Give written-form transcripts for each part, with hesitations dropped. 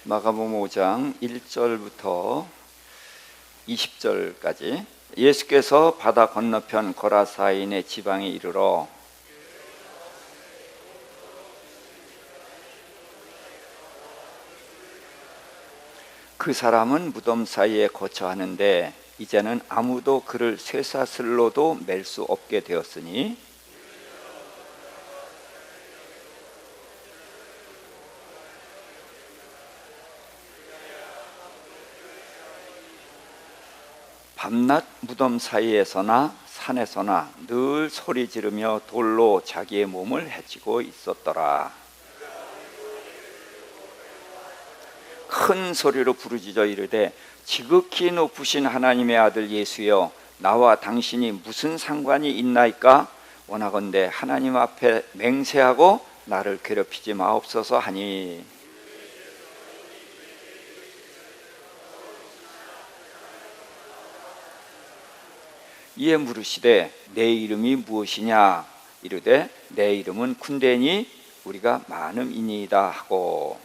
마가복음 5장 1절부터 20절까지 예수께서 바다 건너편 거라사인의 지방에 이르러 그 사람은 무덤 사이에 거처하는데 이제는 아무도 그를 쇠사슬로도 맬 수 없게 되었으니 밤낮 무덤 사이에서나 산에서나 늘 소리 지르며 돌로 자기의 몸을 해치고 있었더라. 큰 소리로 부르짖어 이르되 지극히 높으신 하나님의 아들 예수여, 나와 당신이 무슨 상관이 있나이까? 원하건대 하나님 앞에 맹세하고 나를 괴롭히지 마옵소서 하니, 이에 물으시되 내 이름이 무엇이냐? 이르되 내 이름은 군대니 우리가 많음이니이다 하고,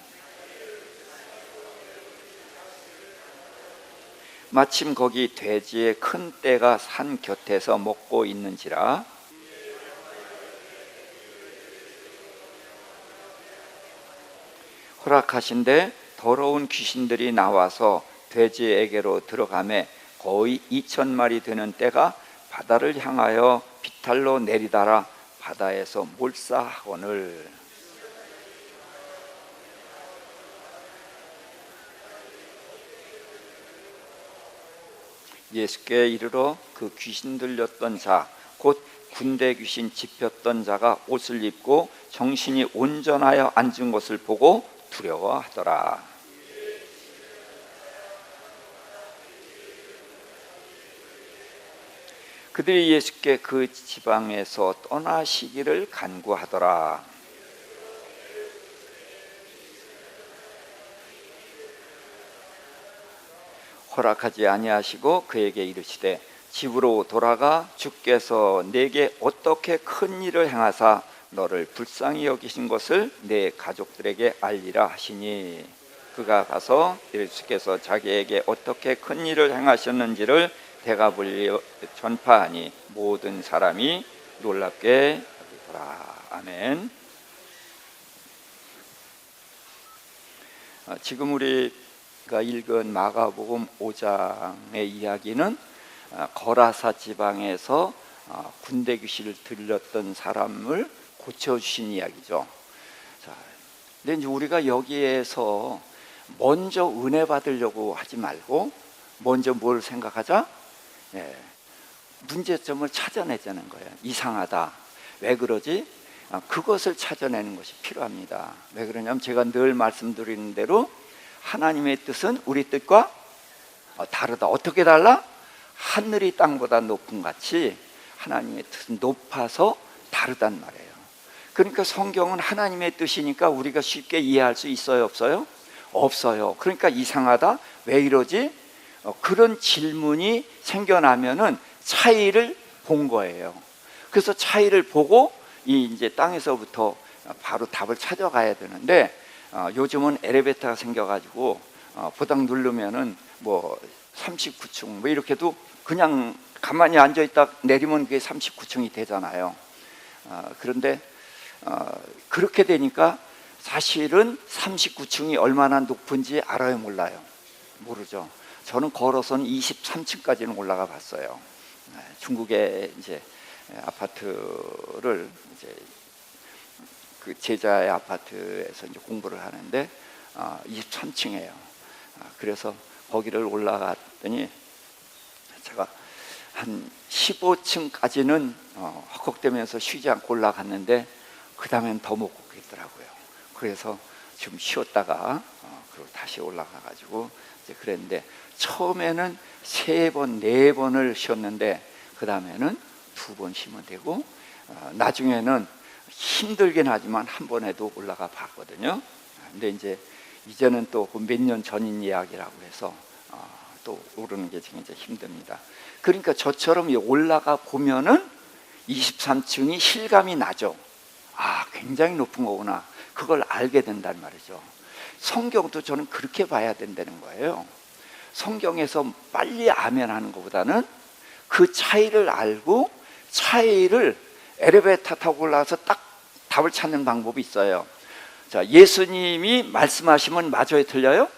마침 거기 돼지의 큰 떼가 산 곁에서 먹고 있는지라 허락하신대 더러운 귀신들이 나와서 돼지에게로 들어가매 거의 2,000마리 되는 떼가 바다를 향하여 비탈로 내리다라 바다에서 몰사하거늘. 예수께 이르러 그 귀신 들렸던 자, 곧 군대 귀신 집혔던 자가 옷을 입고 정신이 온전하여 앉은 것을 보고 두려워하더라. 그들이 예수께 그 지방에서 떠나시기를 간구하더라. 허락하지 아니하시고 그에게 이르시되 집으로 돌아가 주께서 내게 어떻게 큰 일을 행하사 너를 불쌍히 여기신 것을 내 가족들에게 알리라 하시니, 그가 가서 예수께서 자기에게 어떻게 큰 일을 행하셨는지를 대가불리 전파하니 모든 사람이 놀랍게 여기더라. 아멘. 지금 우리가 읽은 마가복음 5장의 이야기는 거라사 지방에서 군대 귀신을 들렸던 사람을 고쳐주신 이야기죠. 자, 근데 이제 우리가 여기에서 먼저 은혜 받으려고 하지 말고 먼저 뭘 생각하자? 문제점을 찾아내자는 거예요. 이상하다. 왜 그러지? 그것을 찾아내는 것이 필요합니다. 왜 그러냐면 제가 늘 말씀드리는 대로 하나님의 뜻은 우리 뜻과 다르다. 어떻게 달라? 하늘이 땅보다 높은 같이 하나님의 뜻은 높아서 다르단 말이에요. 그러니까 성경은 하나님의 뜻이니까 우리가 쉽게 이해할 수 있어요? 없어요? 없어요. 그러니까 이상하다. 왜 이러지? 그런 질문이 생겨나면은 차이를 본 거예요. 그래서 차이를 보고 이제 땅에서부터 바로 답을 찾아가야 되는데, 요즘은 엘리베이터가 생겨가지고 보딱 누르면은 뭐 39층 뭐 이렇게도 그냥 가만히 앉아 있다 내리면 그게 39층이 되잖아요. 그런데 그렇게 되니까 사실은 39층이 얼마나 높은지 알아요, 몰라요? 모르죠. 저는 걸어서는 23층까지는 올라가 봤어요. 중국의 이제 아파트를 이제 그 제자의 아파트에서 이제 공부를 하는데 23층이에요. 그래서 거기를 올라갔더니 제가 한 15층까지는 헉헉대면서 쉬지 않고 올라갔는데 그 다음엔 더 못 걷겠더라고요. 그래서 좀 쉬었다가 그리고 다시 올라가가지고 이제 그랬는데, 처음에는 3번, 4번을 쉬었는데 그 다음에는 2번 쉬면 되고, 나중에는 힘들긴 하지만 한 번에도 올라가 봤거든요. 근데 이제는 또 몇 년 전인 이야기라고 해서 또 오르는 게 지금 이제 힘듭니다. 그러니까 저처럼 올라가 보면은 23층이 실감이 나죠. 굉장히 높은 거구나. 그걸 알게 된단 말이죠. 성경도 저는 그렇게 봐야 된다는 거예요. 성경에서 빨리 아멘 하는 것보다는 그 차이를 알고 차이를 엘리베이터 타고 올라와서 딱 답을 찾는 방법이 있어요. 자, 예수님이 말씀하시면 맞아요, 틀려요?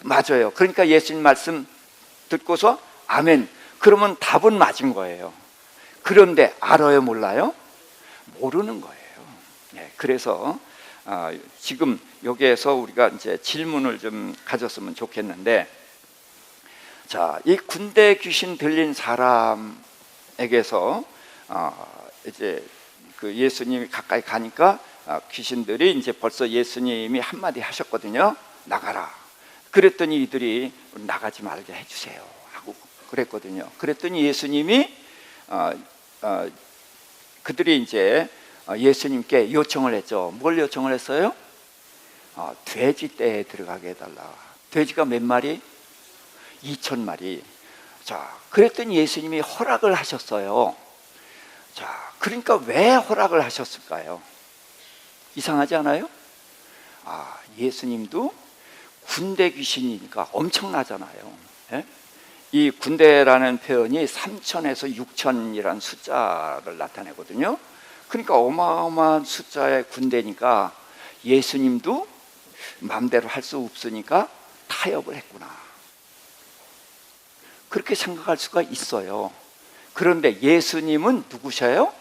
맞아요. 그러니까 예수님 말씀 듣고서 아멘. 그러면 답은 맞은 거예요. 그런데 알아요, 몰라요? 모르는 거예요. 네, 그래서 지금 여기에서 우리가 이제 질문을 좀 가졌으면 좋겠는데, 자, 이 군대 귀신 들린 사람에게서 이제 그 예수님이 가까이 가니까 귀신들이 이제 벌써 예수님이 한마디 하셨거든요. 나가라. 그랬더니 이들이 나가지 말게 해주세요 하고 그랬거든요. 그랬더니 예수님이 그들이 이제 예수님께 요청을 했죠. 뭘 요청을 했어요? 돼지 떼에 들어가게 해달라. 돼지가 몇 마리? 2,000마리. 자, 그랬더니 예수님이 허락을 하셨어요. 자, 그러니까 왜 허락을 하셨을까요? 이상하지 않아요? 예수님도 군대 귀신이니까 엄청나잖아요. 예? 이 군대라는 표현이 3,000에서 6,000이라는 숫자를 나타내거든요. 그러니까 어마어마한 숫자의 군대니까 예수님도 마음대로 할 수 없으니까 타협을 했구나. 그렇게 생각할 수가 있어요. 그런데 예수님은 누구셔요?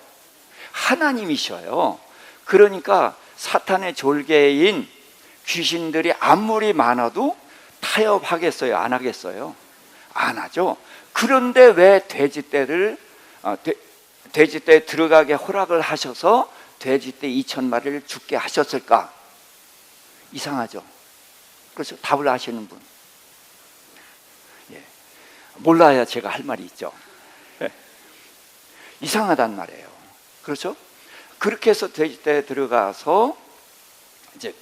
하나님이셔요. 그러니까 사탄의 졸개인 귀신들이 아무리 많아도 타협하겠어요? 안 하겠어요? 안 하죠. 그런데 왜 돼지떼에 들어가게 허락을 하셔서 돼지떼 2,000마리를 죽게 하셨을까? 이상하죠. 그래서 답을 아시는 분? 예. 몰라야 제가 할 말이 있죠. 예. 이상하단 말이에요. 그렇죠? 그렇게 해서 돼지떼에 들어가서 이제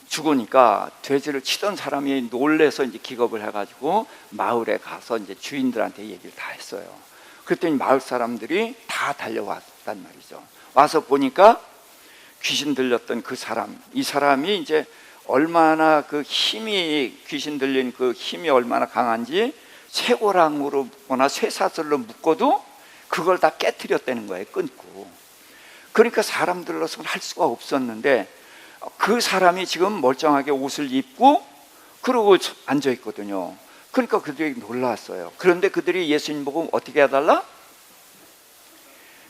죽으니까 돼지를 치던 사람이 놀래서 이제 기겁을 해가지고 마을에 가서 이제 주인들한테 얘기를 다 했어요. 그랬더니 마을 사람들이 다 달려왔단 말이죠. 와서 보니까 귀신 들렸던 그 사람, 이 사람이 이제 얼마나 그 힘이, 귀신 들린 그 힘이 얼마나 강한지 쇠고랑으로 묶거나 쇠사슬로 묶어도 그걸 다 깨트렸다는 거예요. 끊고. 그러니까 사람들로서는 할 수가 없었는데 그 사람이 지금 멀쩡하게 옷을 입고 그러고 앉아 있거든요. 그러니까 그들이 놀랐어요. 그런데 그들이 예수님 보고 어떻게 해달라?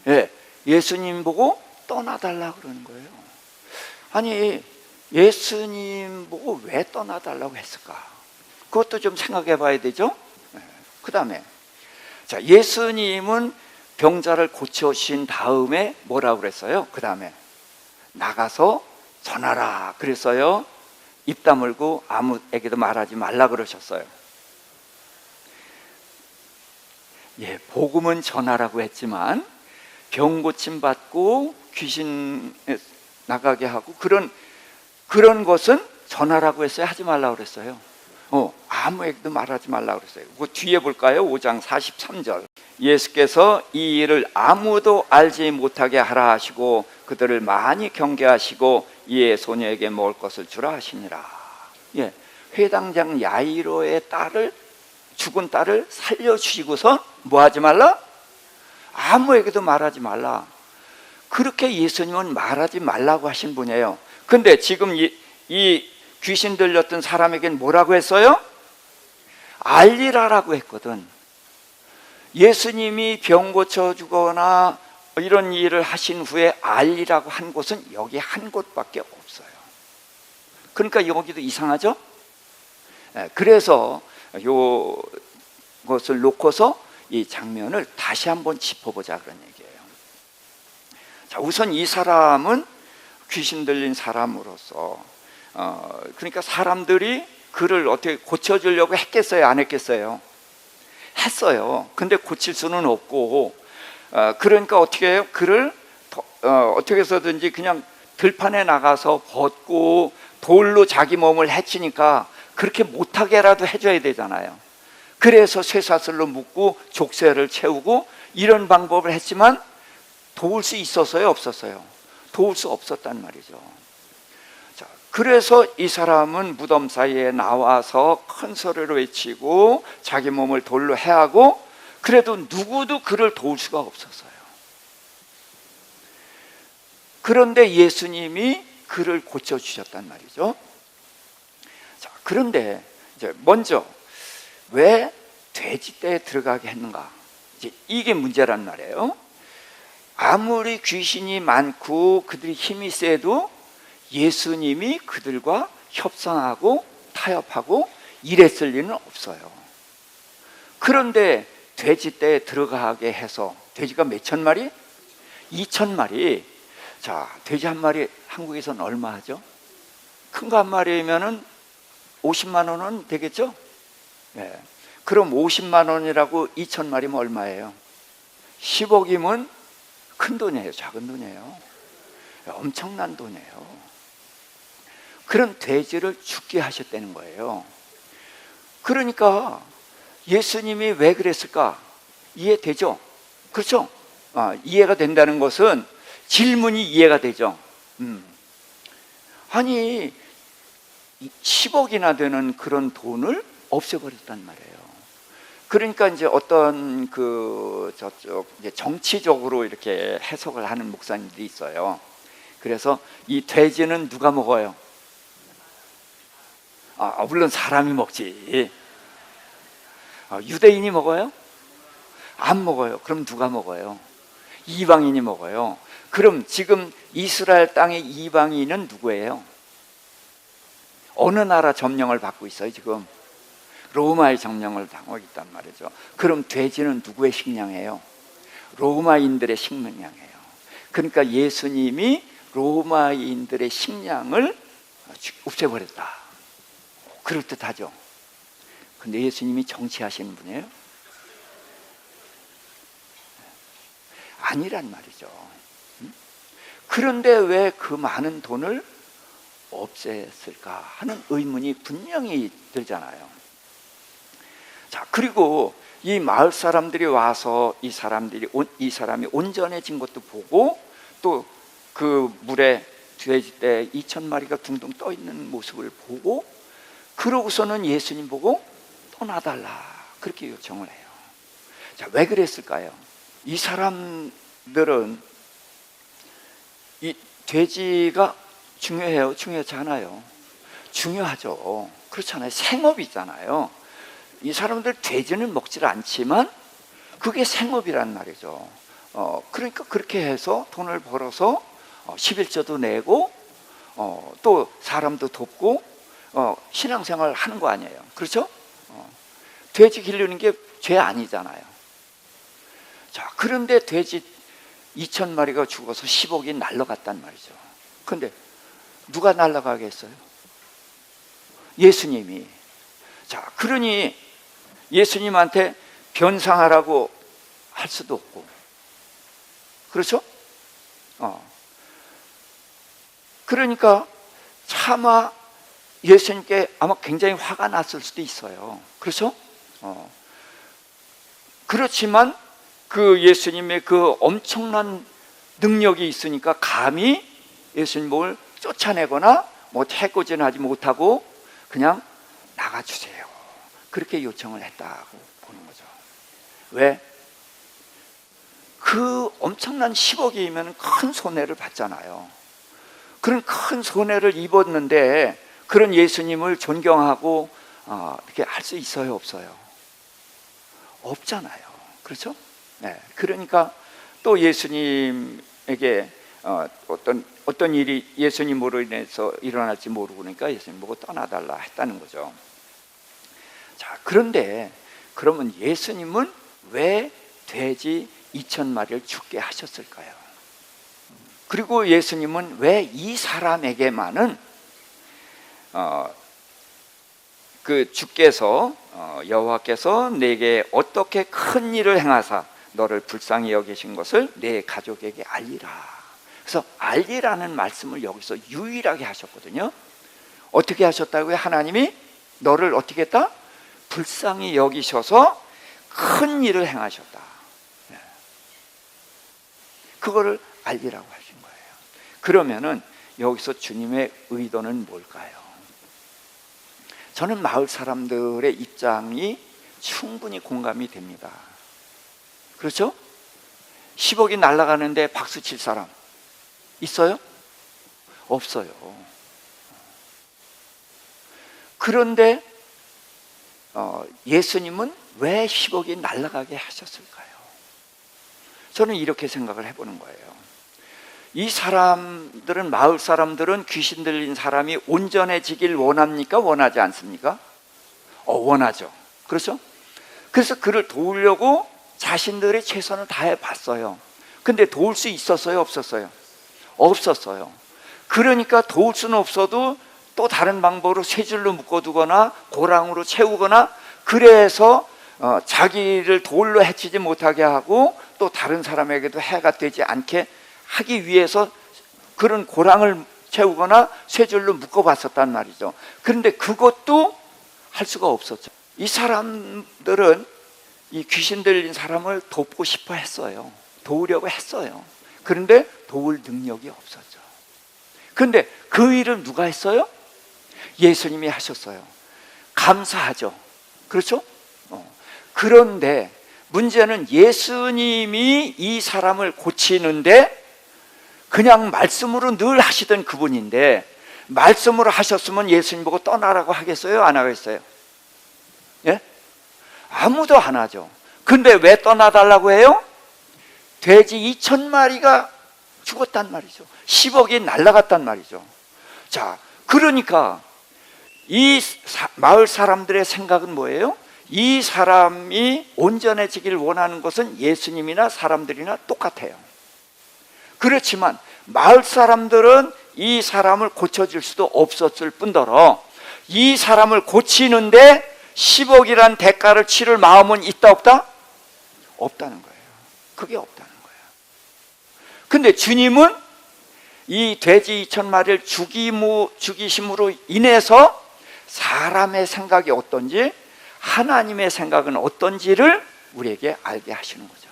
예, 예수님 보고 떠나달라 그러는 거예요. 아니, 예수님 보고 왜 떠나달라고 했을까? 그것도 좀 생각해 봐야 되죠. 그 다음에 자, 예수님은 병자를 고쳐신 다음에 뭐라고 그랬어요? 그 다음에 나가서 전하라 그랬어요. 입 다물고 아무에게도 말하지 말라 그러셨어요. 예, 복음은 전하라고 했지만 병 고침 받고 귀신 나가게 하고 그런 것은 전하라고 했어요? 하지 말라고 그랬어요? 아무에게도 말하지 말라고 그랬어요. 그 뒤에 볼까요? 5장 43절. 예수께서 이 일을 아무도 알지 못하게 하라 하시고 그들을 많이 경계하시고 이에 소녀에게 먹을 것을 주라 하시니라. 예, 회당장 야이로의 딸을, 죽은 딸을 살려주시고서 뭐 하지 말라? 아무에게도 말하지 말라. 그렇게 예수님은 말하지 말라고 하신 분이에요. 근데 지금 이 귀신 들렸던 사람에겐 뭐라고 했어요? 알리라라고 했거든. 예수님이 병 고쳐주거나 이런 일을 하신 후에 알리라고 한 곳은 여기 한 곳밖에 없어요. 그러니까 여기도 이상하죠? 그래서 이것을 놓고서 이 장면을 다시 한번 짚어보자 그런 얘기예요. 자, 우선 이 사람은 귀신 들린 사람으로서 그러니까 사람들이 그를 어떻게 고쳐주려고 했겠어요? 안 했겠어요? 했어요. 근데 고칠 수는 없고 그러니까 어떻게 해요? 그를 어떻게 해서든지 그냥 들판에 나가서 벗고 돌로 자기 몸을 해치니까 그렇게 못하게라도 해줘야 되잖아요. 그래서 쇠사슬로 묶고 족쇄를 채우고 이런 방법을 했지만 도울 수 있었어요? 없었어요? 도울 수 없었단 말이죠. 자, 그래서 이 사람은 무덤 사이에 나와서 큰 소리로 외치고 자기 몸을 돌로 해하고, 그래도 누구도 그를 도울 수가 없었어요. 그런데 예수님이 그를 고쳐주셨단 말이죠. 자, 그런데 이제 먼저 왜 돼지떼에 들어가게 했는가? 이제 이게 문제란 말이에요. 아무리 귀신이 많고 그들이 힘이 세도 예수님이 그들과 협상하고 타협하고 이랬을 리는 없어요. 그런데 돼지떼에 들어가게 해서, 돼지가 몇천 마리? 2천 마리. 자, 돼지 한 마리 한국에서는 얼마 하죠? 큰 거 한 마리면은 50만 원은 되겠죠? 네. 그럼 50만 원이라고 2천 마리면 얼마예요? 10억이면 큰 돈이에요, 작은 돈이에요? 엄청난 돈이에요. 그런 돼지를 죽게 하셨다는 거예요. 그러니까 예수님이 왜 그랬을까? 이해되죠? 그렇죠? 이해가 된다는 것은 질문이 이해가 되죠. 아니 10억이나 되는 그런 돈을 없애버렸단 말이에요. 그러니까 이제 어떤 저쪽 이제 정치적으로 이렇게 해석을 하는 목사님들이 있어요. 그래서 이 돼지는 누가 먹어요? 물론 사람이 먹지. 유대인이 먹어요? 안 먹어요. 그럼 누가 먹어요? 이방인이 먹어요. 그럼 지금 이스라엘 땅의 이방인은 누구예요? 어느 나라 점령을 받고 있어요 지금? 로마의 점령을 당하고 있단 말이죠. 그럼 돼지는 누구의 식량이에요? 로마인들의 식량이에요. 그러니까 예수님이 로마인들의 식량을 없애버렸다, 그럴듯하죠. 근데 예수님이 정치하시는 분이에요? 아니란 말이죠. 그런데 왜 그 많은 돈을 없앴을까 하는 의문이 분명히 들잖아요. 자, 그리고 이 마을 사람들이 와서 이 사람이 온전해진 것도 보고, 또 그 물에 돼지떼 2천 마리가 둥둥 떠 있는 모습을 보고, 그러고서는 예수님 보고 떠나달라 그렇게 요청을 해요. 자, 왜 그랬을까요? 이 사람들은 이 돼지가 중요해요? 중요하지 않아요? 중요하죠. 그렇잖아요. 생업이잖아요. 이 사람들 돼지는 먹질 않지만 그게 생업이란 말이죠. 그러니까 그렇게 해서 돈을 벌어서 11조도 내고 또 사람도 돕고 신앙생활을 하는 거 아니에요. 그렇죠? 돼지 기르는 게 죄 아니잖아요. 자, 그런데 돼지 2천 마리가 죽어서 10억이 날아갔단 말이죠. 그런데 누가 날아가겠어요? 예수님이. 자, 그러니 예수님한테 변상하라고 할 수도 없고, 그렇죠? 그러니까 차마 예수님께 아마 굉장히 화가 났을 수도 있어요. 그렇죠? 그렇지만 그 예수님의 그 엄청난 능력이 있으니까 감히 예수님을 쫓아내거나 뭐 해코지는 하지 못하고 그냥 나가주세요, 그렇게 요청을 했다고 보는 거죠. 왜? 그 엄청난 10억이면 큰 손해를 봤잖아요. 그런 큰 손해를 입었는데 그런 예수님을 존경하고 이렇게 할 수 있어요, 없어요? 없잖아요. 그렇죠? 네. 그러니까 또 예수님에게 어떤 일이 예수님으로 인해서 일어날지 모르고, 그러니까 예수님 보고 떠나달라 했다는 거죠. 자, 그런데 그러면 예수님은 왜 돼지 2천 마리를 죽게 하셨을까요? 그리고 예수님은 왜 이 사람에게만은 그 주께서 여호와께서 내게 어떻게 큰 일을 행하사 너를 불쌍히 여기신 것을 내 가족에게 알리라. 그래서 알리라는 말씀을 여기서 유일하게 하셨거든요. 어떻게 하셨다고요? 하나님이 너를 어떻게 했다? 불쌍히 여기셔서 큰 일을 행하셨다. 그거를 알리라고 하신 거예요. 그러면은 여기서 주님의 의도는 뭘까요? 저는 마을 사람들의 입장이 충분히 공감이 됩니다. 그렇죠? 10억이 날아가는데 박수 칠 사람 있어요? 없어요. 그런데 예수님은 왜 10억이 날아가게 하셨을까요? 저는 이렇게 생각을 해보는 거예요. 이 사람들은, 마을 사람들은 귀신 들린 사람이 온전해지길 원합니까? 원하지 않습니까? 원하죠. 그렇죠? 그래서 그를 도우려고 자신들의 최선을 다해 봤어요. 근데 도울 수 있었어요? 없었어요? 없었어요. 그러니까 도울 수는 없어도 또 다른 방법으로 쇠 줄로 묶어두거나 고랑으로 채우거나, 그래서 자기를 돌로 해치지 못하게 하고 또 다른 사람에게도 해가 되지 않게 하기 위해서 그런 고랑을 채우거나 쇠줄로 묶어봤었단 말이죠. 그런데 그것도 할 수가 없었죠. 이 사람들은 이 귀신 들린 사람을 돕고 싶어 했어요. 도우려고 했어요. 그런데 도울 능력이 없었죠. 그런데 그 일을 누가 했어요? 예수님이 하셨어요. 감사하죠. 그렇죠? 그런데 문제는 예수님이 이 사람을 고치는데 그냥 말씀으로 늘 하시던 그분인데, 말씀으로 하셨으면 예수님 보고 떠나라고 하겠어요? 안 하겠어요? 예? 아무도 안 하죠. 근데 왜 떠나달라고 해요? 돼지 2,000마리가 죽었단 말이죠. 10억이 날아갔단 말이죠. 자, 그러니까 이 마을 사람들의 생각은 뭐예요? 이 사람이 온전해지길 원하는 것은 예수님이나 사람들이나 똑같아요. 그렇지만 마을 사람들은 이 사람을 고쳐줄 수도 없었을 뿐더러 이 사람을 고치는데 10억이란 대가를 치를 마음은 있다 없다? 없다는 거예요. 그게 없다는 거예요. 근데 주님은 이 돼지 2,000마리를 죽이심으로 인해서 사람의 생각이 어떤지, 하나님의 생각은 어떤지를 우리에게 알게 하시는 거죠.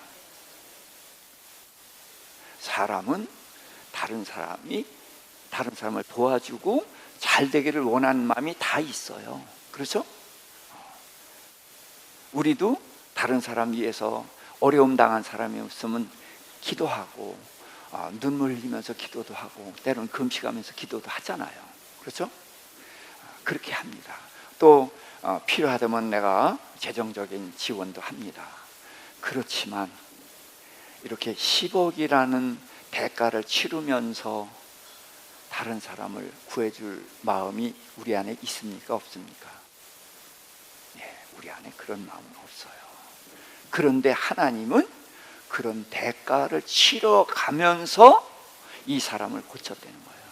사람은 다른 사람을 도와주고 잘 되기를 원하는 마음이 다 있어요. 그렇죠? 우리도 다른 사람 위해서 어려움 당한 사람이 없으면 기도하고 눈물 흘리면서 기도도 하고 때로는 금식하면서 기도도 하잖아요. 그렇죠? 그렇게 합니다. 또 필요하다면 내가 재정적인 지원도 합니다. 그렇지만 이렇게 10억이라는 대가를 치르면서 다른 사람을 구해줄 마음이 우리 안에 있습니까? 없습니까? 네, 우리 안에 그런 마음은 없어요. 그런데 하나님은 그런 대가를 치러가면서 이 사람을 고쳤다는 거예요.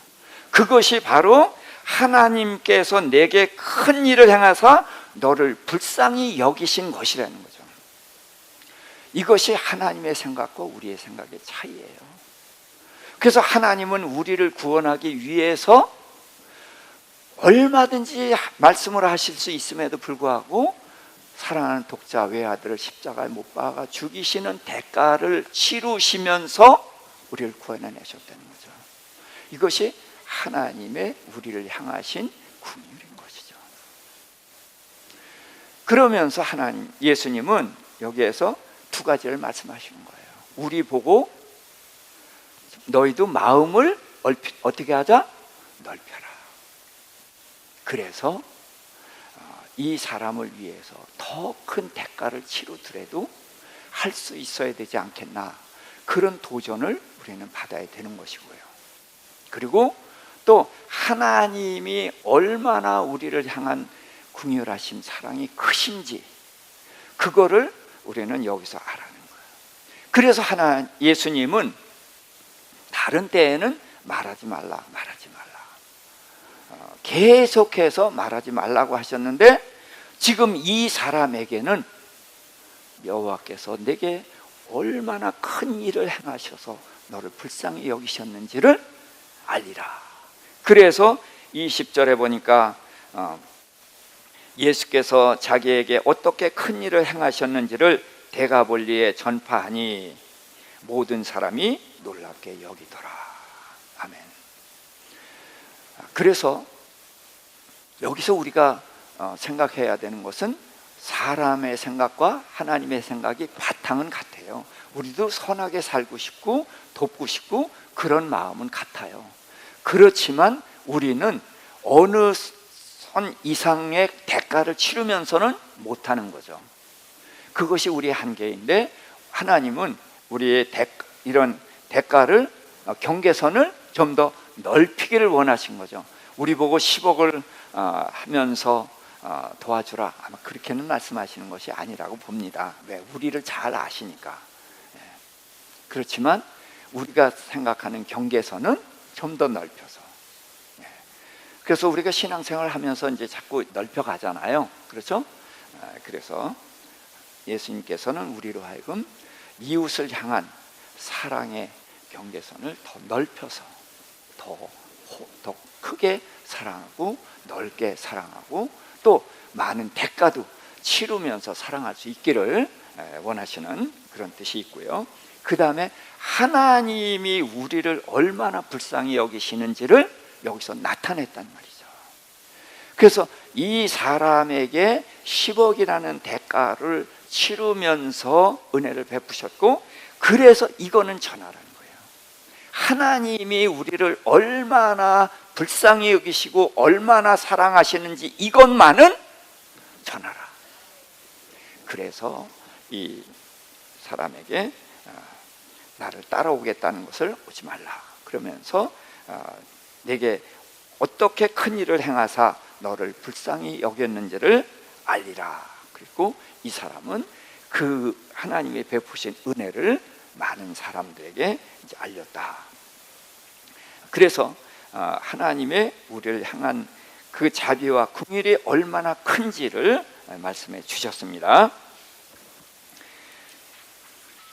그것이 바로 하나님께서 내게 큰 일을 행하사 너를 불쌍히 여기신 것이라는 거죠. 이것이 하나님의 생각과 우리의 생각의 차이예요. 그래서 하나님은 우리를 구원하기 위해서 얼마든지 말씀을 하실 수 있음에도 불구하고 사랑하는 독자 외아들을 십자가에 못 박아 죽이시는 대가를 치르시면서 우리를 구원해내셨다는 거죠. 이것이 하나님의 우리를 향하신 긍휼인 것이죠. 그러면서 예수님은 여기에서 두 가지를 말씀하시는 거예요. 우리 보고 너희도 마음을 어떻게 하자? 넓혀라. 그래서 이 사람을 위해서 더 큰 대가를 치르더라도 할 수 있어야 되지 않겠나, 그런 도전을 우리는 받아야 되는 것이고요. 그리고 또 하나님이 얼마나 우리를 향한 긍휼하심, 사랑이 크신지 그거를 우리는 여기서 알아는 거예요. 그래서 예수님은 다른 때에는 말하지 말라 계속해서 말하지 말라고 하셨는데, 지금 이 사람에게는 여호와께서 내게 얼마나 큰 일을 행하셔서 너를 불쌍히 여기셨는지를 알리라. 그래서 20절에 보니까 예수께서 자기에게 어떻게 큰 일을 행하셨는지를 데가볼리에 전파하니 모든 사람이 놀랍게 여기더라. 아멘. 그래서 여기서 우리가 생각해야 되는 것은 사람의 생각과 하나님의 생각이 바탕은 같아요. 우리도 선하게 살고 싶고 돕고 싶고 그런 마음은 같아요. 그렇지만 우리는 어느 선 이상의 대가를 치르면서는 못하는 거죠. 그것이 우리의 한계인데, 하나님은 우리의 이런 대가를, 경계선을 좀 더 넓히기를 원하신 거죠. 우리 보고 10억을 하면서 도와주라, 아마 그렇게는 말씀하시는 것이 아니라고 봅니다. 왜? 우리를 잘 아시니까. 그렇지만 우리가 생각하는 경계선은 좀 더 넓혀서, 그래서 우리가 신앙생활을 하면서 이제 자꾸 넓혀가잖아요. 그렇죠? 그래서 예수님께서는 우리로 하여금 이웃을 향한 사랑의 경계선을 더 넓혀서 더 크게 사랑하고 넓게 사랑하고 또 많은 대가도 치르면서 사랑할 수 있기를 원하시는 그런 뜻이 있고요. 그 다음에 하나님이 우리를 얼마나 불쌍히 여기시는지를 여기서 나타냈단 말이죠. 그래서 이 사람에게 10억이라는 대가를 치르면서 은혜를 베푸셨고, 그래서 이거는 전하라는 거예요. 하나님이 우리를 얼마나 불쌍히 여기시고 얼마나 사랑하시는지 이것만은 전하라. 그래서 이 사람에게 나를 따라오겠다는 것을 오지 말라. 그러면서 내게 어떻게 큰 일을 행하사 너를 불쌍히 여겼는지를 알리라. 그리고 이 사람은 그 하나님이 베푸신 은혜를 많은 사람들에게 이제 알렸다. 그래서 하나님의 우리를 향한 그 자비와 긍휼이 얼마나 큰지를 말씀해 주셨습니다.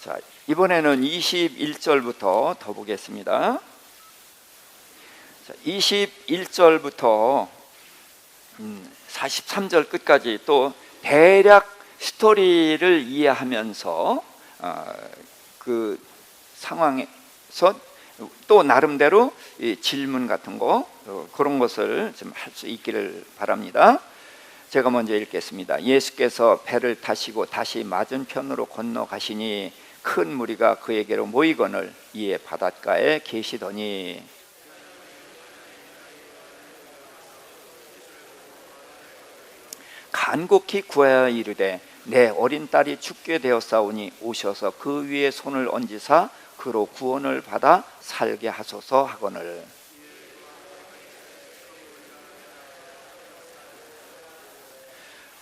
자, 이번에는 21절부터 더 보겠습니다. 자, 21절부터 43절 끝까지 또 대략 스토리를 이해하면서 그 상황에서 또 나름대로 질문 같은 거, 그런 것을 좀 할 수 있기를 바랍니다. 제가 먼저 읽겠습니다. 예수께서 배를 타시고 다시 맞은편으로 건너가시니 큰 무리가 그에게로 모이거늘 이에 바닷가에 계시더니, 간곡히 구하여 이르되 내 어린 딸이 죽게 되었사오니 오셔서 그 위에 손을 얹으사 그로 구원을 받아 살게 하소서 하거늘.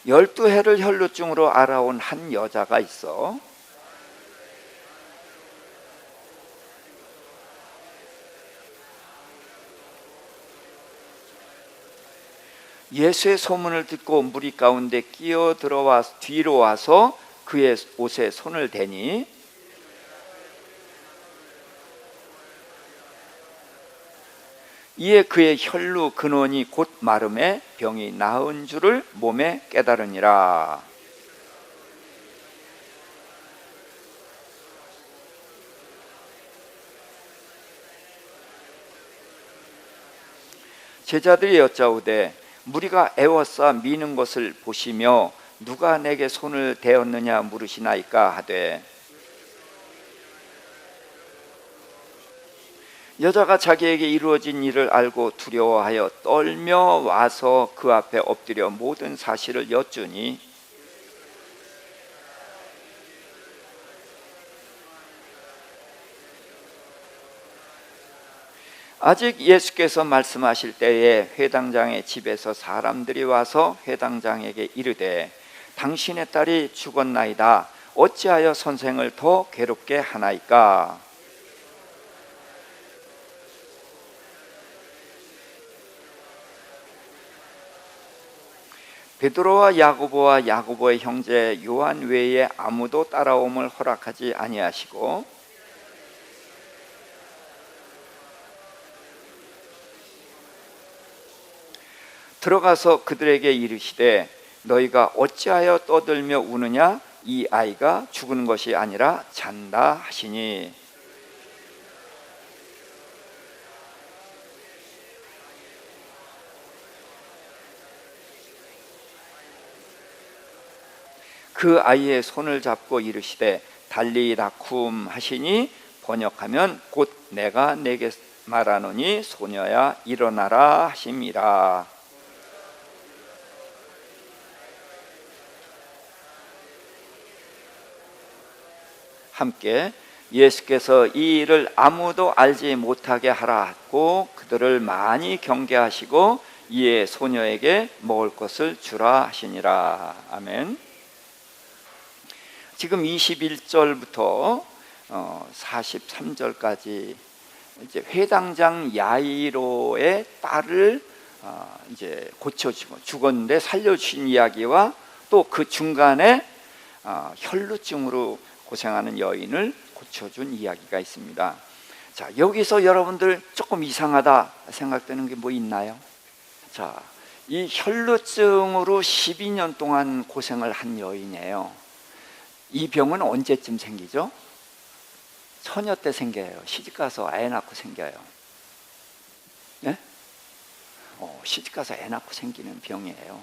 열두 해를 혈루증으로 알아온 한 여자가 있어 예수의 소문을 듣고 무리 가운데 끼어 들어와 뒤로 와서 그의 옷에 손을 대니 이에 그의 혈루 근원이 곧 마름에 병이 나은 줄을 몸에 깨달으니라. 제자들이 여짜오되 무리가 애워싸 미는 것을 보시며 누가 내게 손을 대었느냐 물으시나이까 하되, 여자가 자기에게 이루어진 일을 알고 두려워하여 떨며 와서 그 앞에 엎드려 모든 사실을 여쭈니, 아직 예수께서 말씀하실 때에 회당장의 집에서 사람들이 와서 회당장에게 이르되 당신의 딸이 죽었나이다. 어찌하여 선생을 더 괴롭게 하나이까? 베드로와 야고보의 형제 요한 외에 아무도 따라옴을 허락하지 아니하시고 들어가서 그들에게 이르시되 너희가 어찌하여 떠들며 우느냐? 이 아이가 죽은 것이 아니라 잔다 하시니, 그 아이의 손을 잡고 이르시되 달리다쿰 하시니 번역하면 곧 내가 내게 말하노니 소녀야 일어나라 하심이라. 함께 예수께서 이 일을 아무도 알지 못하게 하라 하고 그들을 많이 경계하시고 이에 소녀에게 먹을 것을 주라 하시니라. 아멘. 지금 21절부터 43절까지 이제 회당장 야이로의 딸을 이제 고쳐주고 죽었는데 살려주신 이야기와 또 그 중간에 혈루증으로 고생하는 여인을 고쳐준 이야기가 있습니다. 자, 여기서 여러분들 조금 이상하다 생각되는 게 뭐 있나요? 자, 이 혈루증으로 12년 동안 고생을 한 여인이에요. 이 병은 언제쯤 생기죠? 처녀 때 생겨요. 시집가서 애 낳고 생겨요. 네? 시집가서 애 낳고 생기는 병이에요.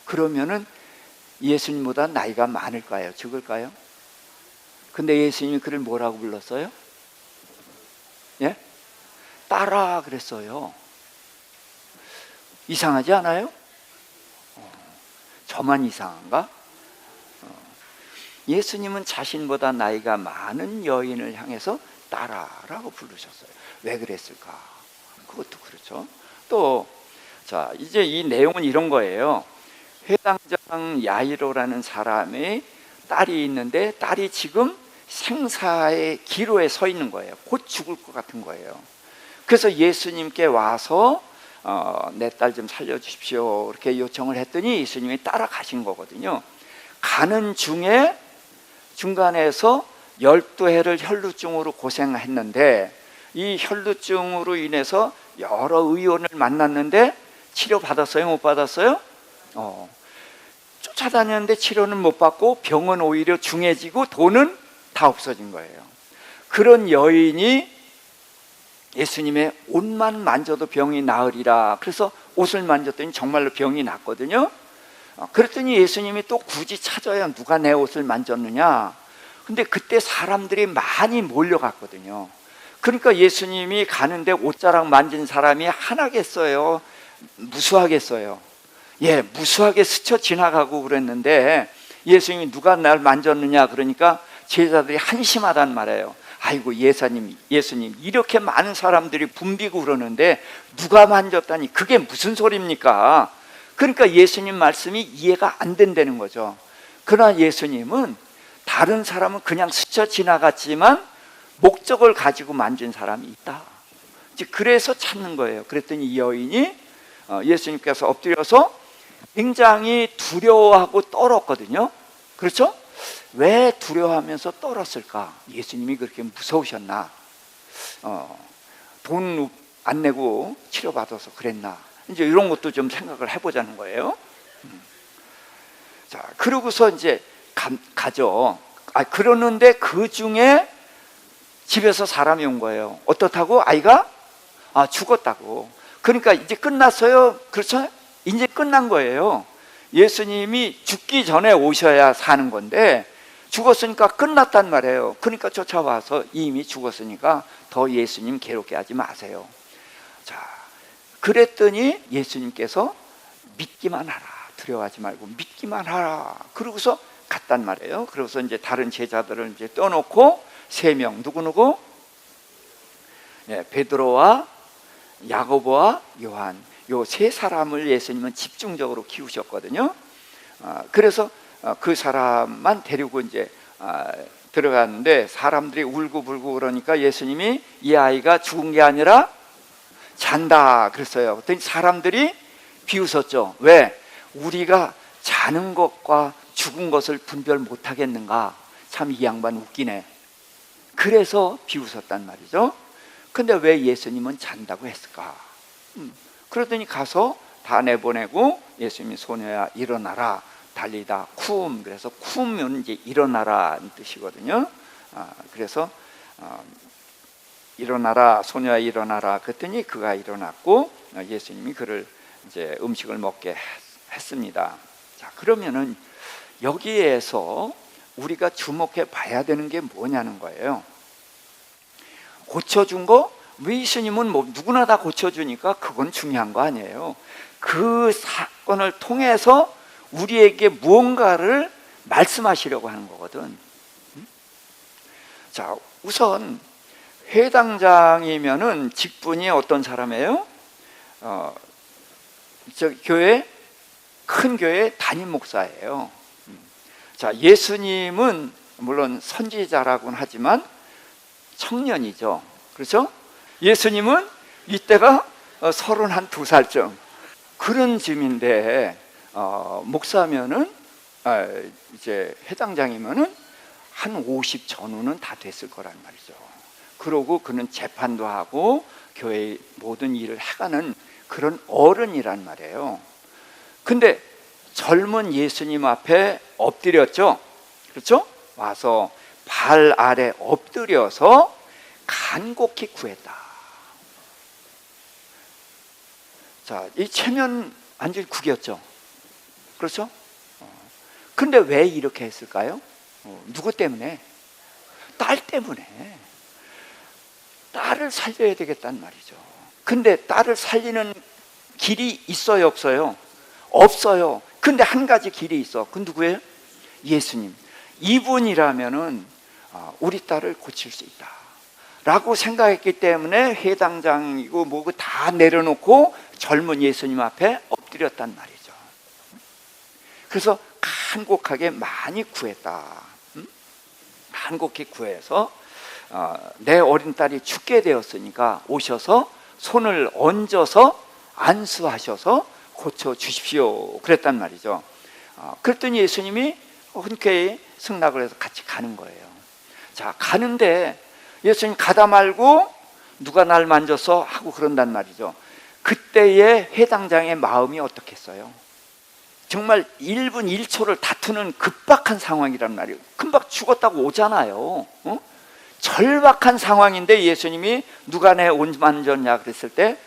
그러면은 예수님보다 나이가 많을까요? 적을까요? 근데 예수님이 그를 뭐라고 불렀어요? 예? 딸아 그랬어요. 이상하지 않아요? 저만 이상한가? 예수님은 자신보다 나이가 많은 여인을 향해서 딸아라고 부르셨어요. 왜 그랬을까? 그것도 그렇죠. 또, 자, 이제 이 내용은 이런 거예요. 회당장 야이로라는 사람의 딸이 있는데 딸이 지금 생사의 기로에 서 있는 거예요. 곧 죽을 것 같은 거예요. 그래서 예수님께 와서 내 딸 좀 살려주십시오 이렇게 요청을 했더니 예수님이 따라가신 거거든요. 가는 중에 중간에서 12해를 혈루증으로 고생했는데 이 혈루증으로 인해서 여러 의원을 만났는데 치료받았어요? 못 받았어요? 쫓아다녔는데 치료는 못 받고 병은 오히려 중해지고 돈은 다 없어진 거예요. 그런 여인이 예수님의 옷만 만져도 병이 나으리라. 그래서 옷을 만졌더니 정말로 병이 났거든요. 그랬더니 예수님이 또 굳이 찾아야 누가 내 옷을 만졌느냐. 근데 그때 사람들이 많이 몰려갔거든요. 그러니까 예수님이 가는데 옷자락 만진 사람이 하나겠어요? 무수하겠어요? 예, 무수하게 스쳐 지나가고 그랬는데 예수님이 누가 날 만졌느냐 그러니까 제자들이 한심하단 말이에요. 아이고 예수님 이렇게 많은 사람들이 붐비고 그러는데 누가 만졌다니 그게 무슨 소리입니까? 그러니까 예수님 말씀이 이해가 안 된다는 거죠. 그러나 예수님은 다른 사람은 그냥 스쳐 지나갔지만 목적을 가지고 만진 사람이 있다. 그래서 찾는 거예요. 그랬더니 이 여인이 예수님께서 엎드려서 굉장히 두려워하고 떨었거든요. 그렇죠? 왜 두려워하면서 떨었을까? 예수님이 그렇게 무서우셨나? 돈 안 내고 치료받아서 그랬나? 이제 이런 것도 좀 생각을 해보자는 거예요. 자, 그러고서 이제 가죠. 그러는데 그 중에 집에서 사람이 온 거예요. 어떻다고? 아이가? 죽었다고. 그러니까 이제 끝났어요. 그렇죠? 이제 끝난 거예요. 예수님이 죽기 전에 오셔야 사는 건데 죽었으니까 끝났단 말이에요. 그러니까 쫓아와서 이미 죽었으니까 더 예수님 괴롭게 하지 마세요. 자, 그랬더니 예수님께서 믿기만 하라. 두려워하지 말고 믿기만 하라. 그러고서 갔단 말이에요. 그러고서 이제 다른 제자들을 이제 떠놓고 3명 누구? 네, 베드로와 야고보와 요한, 요 3사람을 예수님은 집중적으로 키우셨거든요. 그래서 그 사람만 데리고 이제 들어갔는데 사람들이 울고불고 그러니까 예수님이 이 아이가 죽은 게 아니라 잔다 그랬어요. 그랬더니 사람들이 비웃었죠. 왜? 우리가 자는 것과 죽은 것을 분별 못하겠는가? 참 이 양반 웃기네. 그래서 비웃었단 말이죠. 근데 왜 예수님은 잔다고 했을까? 그러더니 가서 다 내보내고 예수님이 소녀야 일어나라 달리다 쿰, 그래서 쿰은 이제 일어나라는 뜻이거든요. 그래서 일어나라 소녀야 일어나라 그랬더니 그가 일어났고 예수님이 그를 이제 음식을 먹게 했습니다. 자, 그러면은 여기에서 우리가 주목해 봐야 되는 게 뭐냐는 거예요. 고쳐준 거, 예수님은 뭐 누구나 다 고쳐주니까 그건 중요한 거 아니에요. 그 사건을 통해서 우리에게 무언가를 말씀하시려고 하는 거거든. 자, 우선 회당장이면은 직분이 어떤 사람이에요? 큰 교회 담임 목사예요. 자, 예수님은 물론 선지자라고는 하지만 청년이죠. 그렇죠? 예수님은 이때가 32살쯤 그런 즈음인데, 목사면은 이제 회당장이면은 한 50 전후는 다 됐을 거란 말이죠. 그러고 그는 재판도 하고 교회의 모든 일을 해가는 그런 어른이란 말이에요. 근데 젊은 예수님 앞에 엎드렸죠. 그렇죠? 와서 발 아래 엎드려서 간곡히 구했다. 자, 이 체면 완전히 구겼죠. 그렇죠? 근데 왜 이렇게 했을까요? 누구 때문에? 딸 때문에. 딸을 살려야 되겠단 말이죠. 근데 딸을 살리는 길이 있어요, 없어요? 없어요. 근데 한 가지 길이 있어. 그건 누구예요? 예수님. 이분이라면은 우리 딸을 고칠 수 있다 라고 생각했기 때문에 회당장이고 뭐고 다 내려놓고 젊은 예수님 앞에 엎드렸단 말이죠. 그래서 간곡하게 많이 구했다. 간곡히 구해서 내 어린 딸이 죽게 되었으니까 오셔서 손을 얹어서 안수하셔서 고쳐주십시오 그랬단 말이죠. 그랬더니 예수님이 흔쾌히 승낙을 해서 같이 가는 거예요. 자, 가는데 예수님 가다 말고 누가 날 만졌어? 하고 그런단 말이죠. 그때의 회당장의 마음이 어떻겠어요? 정말 1분 1초를 다투는 급박한 상황이란 말이에요. 금방 죽었다고 오잖아요. 절박한 상황인데 예수님이 누가 내 옷 만졌냐 그랬을 때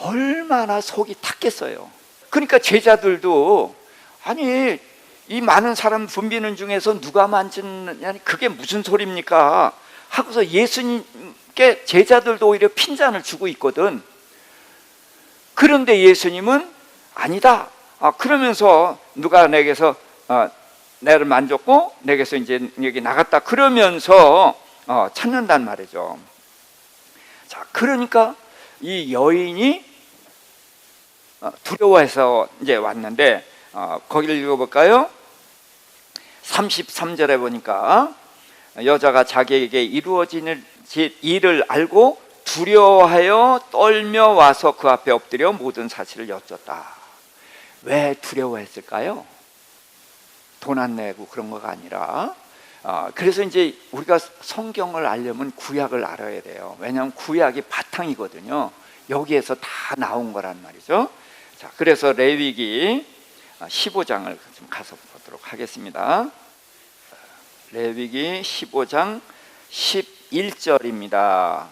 얼마나 속이 탔겠어요. 그러니까 제자들도 아니 이 많은 사람 붐비는 중에서 누가 만졌냐 그게 무슨 소리입니까? 하고서 예수님께 제자들도 오히려 핀잔을 주고 있거든. 그런데 예수님은 아니다. 그러면서 누가 내게서 내를 만졌고 내게서 이제 여기 나갔다 그러면서 찾는단 말이죠. 자, 그러니까 이 여인이 두려워해서 이제 왔는데 거기를 읽어볼까요? 33절에 보니까 여자가 자기에게 이루어지는 일을 알고 두려워하여 떨며 와서 그 앞에 엎드려 모든 사실을 여쭸다. 왜 두려워했을까요? 돈 안 내고 그런 거가 아니라 그래서 이제 우리가 성경을 알려면 구약을 알아야 돼요. 왜냐하면 구약이 바탕이거든요. 여기에서 다 나온 거란 말이죠. 자, 그래서 레위기 15장을 좀 가서 보도록 하겠습니다. 레위기 15장 11절입니다.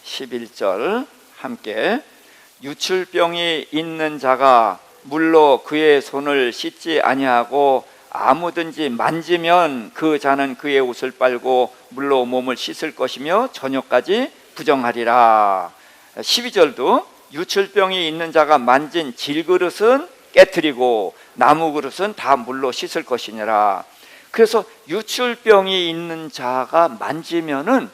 11절 함께 유출병이 있는 자가 물로 그의 손을 씻지 아니하고 아무든지 만지면 그 자는 그의 옷을 빨고 물로 몸을 씻을 것이며 저녁까지 부정하리라. 12절도 유출병이 있는 자가 만진 질그릇은 깨트리고 나무 그릇은 다 물로 씻을 것이니라. 그래서 유출병이 있는 자가 만지면은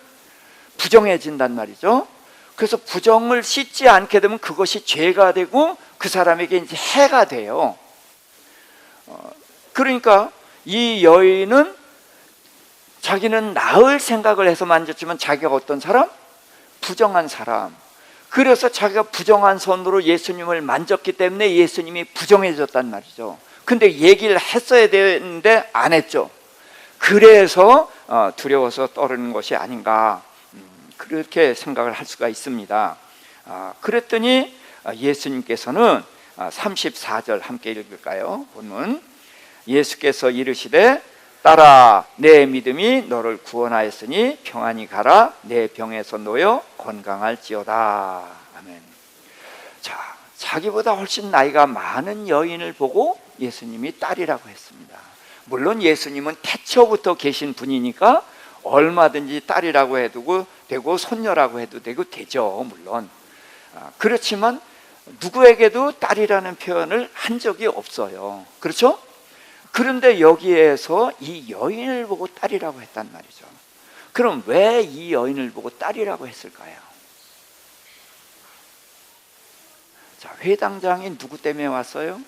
부정해진단 말이죠. 그래서 부정을 씻지 않게 되면 그것이 죄가 되고 그 사람에게 이제 해가 돼요. 그러니까 이 여인은 자기는 나을 생각을 해서 만졌지만 자기가 어떤 사람? 부정한 사람. 그래서 자기가 부정한 손으로 예수님을 만졌기 때문에 예수님이 부정해졌단 말이죠. 근데 얘기를 했어야 되는데 안 했죠. 그래서 두려워서 떠르는 것이 아닌가, 그렇게 생각을 할 수가 있습니다. 그랬더니 예수님께서는 34절 함께 읽을까요? 본문. 예수께서 이르시되 딸아 내 믿음이 너를 구원하였으니 평안히 가라. 내 병에서 놓여 건강할지어다. 아멘. 자, 자기보다 훨씬 나이가 많은 여인을 보고 예수님이 딸이라고 했습니다. 물론 예수님은 태초부터 계신 분이니까 얼마든지 딸이라고 해도 되고 손녀라고 해도 되죠. 물론 그렇지만 누구에게도 딸이라는 표현을 한 적이 없어요. 그렇죠? 그런데 여기에서 이 여인을 보고 딸이라고 했단 말이죠. 그럼 왜 이 여인을 보고 딸이라고 했을까요? 자, 회당장이 누구 때문에 왔어요?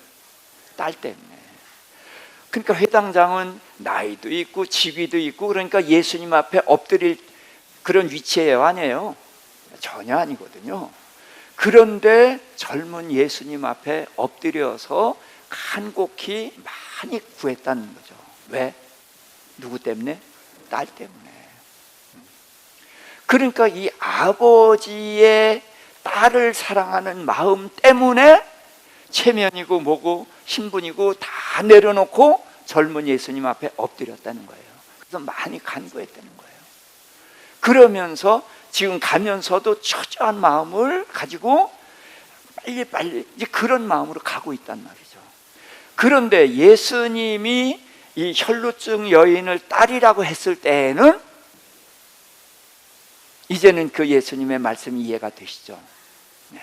딸 때문에. 그러니까 회당장은 나이도 있고 직위도 있고 그러니까 예수님 앞에 엎드릴 그런 위치예요, 아니에요? 전혀 아니거든요. 그런데 젊은 예수님 앞에 엎드려서 간곡히 많이 구했다는 거죠. 왜? 누구 때문에? 딸 때문에. 그러니까 이 아버지의 딸을 사랑하는 마음 때문에 체면이고 뭐고 신분이고 다 내려놓고 젊은 예수님 앞에 엎드렸다는 거예요. 그래서 많이 간구했다는 거예요. 그러면서 지금 가면서도 초조한 마음을 가지고 빨리 이제 그런 마음으로 가고 있단 말이죠. 그런데 예수님이 이 혈루증 여인을 딸이라고 했을 때에는 이제는 그 예수님의 말씀이 이해가 되시죠? 네.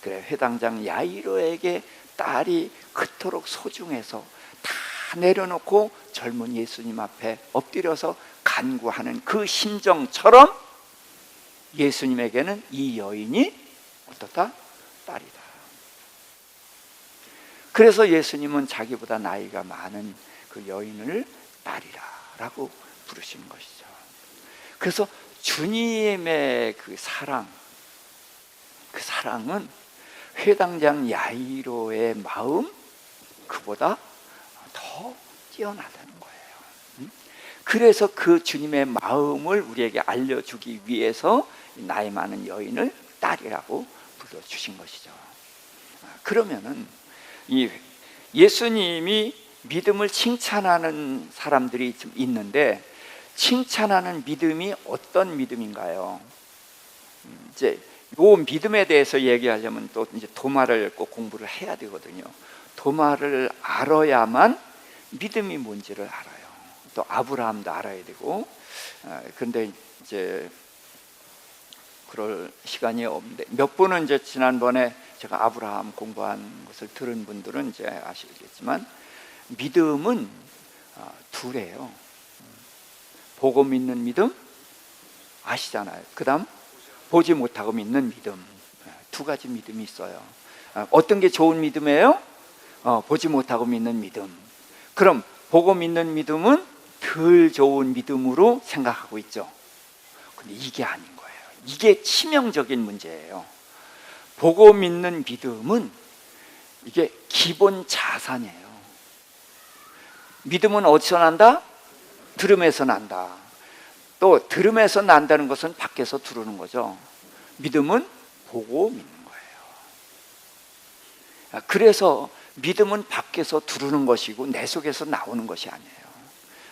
그래, 회당장 야이로에게 딸이 그토록 소중해서 다 내려놓고 젊은 예수님 앞에 엎드려서 간구하는 그 심정처럼 예수님에게는 이 여인이 어떻다? 딸이다. 그래서 예수님은 자기보다 나이가 많은 그 여인을 딸이라고 부르시는 것이죠. 그래서 주님의 그 사랑은 회당장 야이로의 마음 그보다 더 뛰어나다는 거예요. 그래서 그 주님의 마음을 우리에게 알려주기 위해서 나이 많은 여인을 딸이라고 불러주신 것이죠. 그러면은 이 예수님이 믿음을 칭찬하는 사람들이 좀 있는데 칭찬하는 믿음이 어떤 믿음인가요? 이제 이 믿음에 대해서 얘기하려면 또 이제 도마를 꼭 공부를 해야 되거든요. 도마를 알아야만 믿음이 뭔지를 알아요. 또 아브라함도 알아야 되고. 그런데 이제 그럴 시간이 없는데 몇 분은 이제 지난번에 제가 아브라함 공부한 것을 들은 분들은 이제 아시겠지만 믿음은 둘이에요. 보고 믿는 믿음 아시잖아요. 그 다음 보지 못하고 믿는 믿음. 두 가지 믿음이 있어요. 어떤 게 좋은 믿음이에요? 보지 못하고 믿는 믿음. 그럼 보고 믿는 믿음은 덜 좋은 믿음으로 생각하고 있죠. 근데 이게 아닌 거예요. 이게 치명적인 문제예요. 보고 믿는 믿음은 이게 기본 자산이에요. 믿음은 어디서 난다? 들음에서 난다. 또 들음에서 난다는 것은 밖에서 들어오는 거죠. 믿음은 보고 믿는 거예요. 그래서 믿음은 밖에서 들어오는 것이고 내 속에서 나오는 것이 아니에요.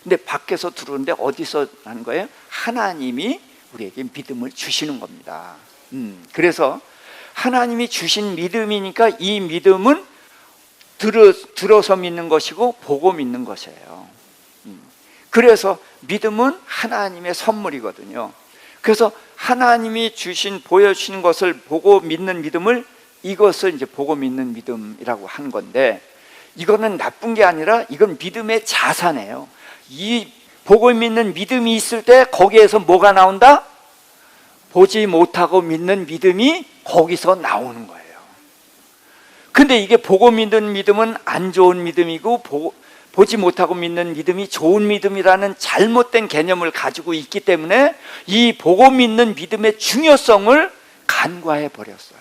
근데 밖에서 들어오는데 어디서 나는 거예요? 하나님이 우리에게 믿음을 주시는 겁니다. 그래서 하나님이 주신 믿음이니까 이 믿음은 들어서 믿는 것이고 보고 믿는 것이에요. 그래서 믿음은 하나님의 선물이거든요. 그래서 하나님이 보여주신 것을 보고 믿는 믿음을 이것을 이제 보고 믿는 믿음이라고 한 건데 이거는 나쁜 게 아니라 이건 믿음의 자산이에요. 이 보고 믿는 믿음이 있을 때 거기에서 뭐가 나온다? 보지 못하고 믿는 믿음이 거기서 나오는 거예요. 근데 이게 보고 믿는 믿음은 안 좋은 믿음이고 보지 못하고 믿는 믿음이 좋은 믿음이라는 잘못된 개념을 가지고 있기 때문에 이 보고 믿는 믿음의 중요성을 간과해 버렸어요.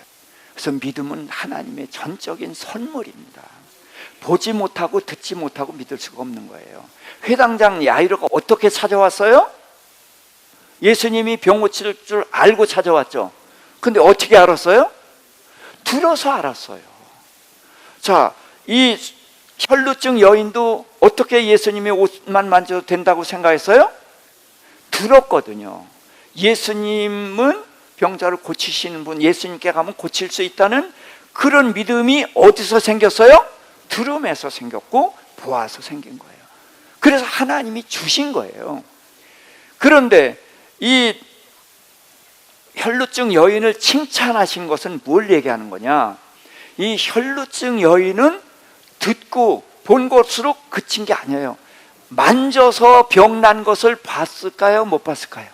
그래서 믿음은 하나님의 전적인 선물입니다. 보지 못하고 듣지 못하고 믿을 수가 없는 거예요. 회당장 야이로가 어떻게 찾아왔어요? 예수님이 병 고칠 줄 알고 찾아왔죠. 근데 어떻게 알았어요? 들어서 알았어요. 자, 이 혈루증 여인도 어떻게 예수님의 옷만 만져도 된다고 생각했어요? 들었거든요. 예수님은 병자를 고치시는 분, 예수님께 가면 고칠 수 있다는 그런 믿음이 어디서 생겼어요? 들음에서 생겼고 보아서 생긴 거예요. 그래서 하나님이 주신 거예요. 그런데 이 혈루증 여인을 칭찬하신 것은 뭘 얘기하는 거냐? 이 혈루증 여인은 듣고 본 것으로 그친 게 아니에요. 만져서 병난 것을 봤을까요? 못 봤을까요?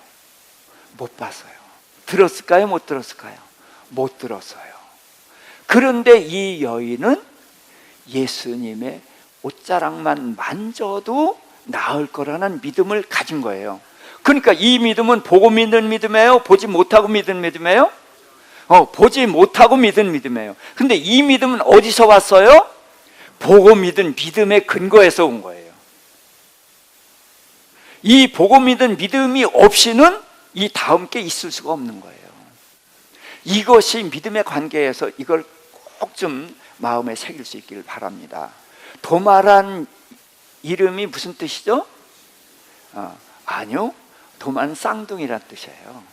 못 봤어요. 들었을까요? 못 들었을까요? 못 들었어요. 그런데 이 여인은 예수님의 옷자락만 만져도 나을 거라는 믿음을 가진 거예요. 그러니까 이 믿음은 보고 믿는 믿음이에요? 보지 못하고 믿는 믿음이에요? 보지 못하고 믿은 믿음이에요. 근데 이 믿음은 어디서 왔어요? 보고 믿은 믿음의 근거에서 온 거예요. 이 보고 믿은 믿음이 없이는 이 다음 게 있을 수가 없는 거예요. 이것이 믿음의 관계에서 이걸 꼭 좀 마음에 새길 수 있기를 바랍니다. 도마란 이름이 무슨 뜻이죠? 아니요, 도마는 쌍둥이란 뜻이에요.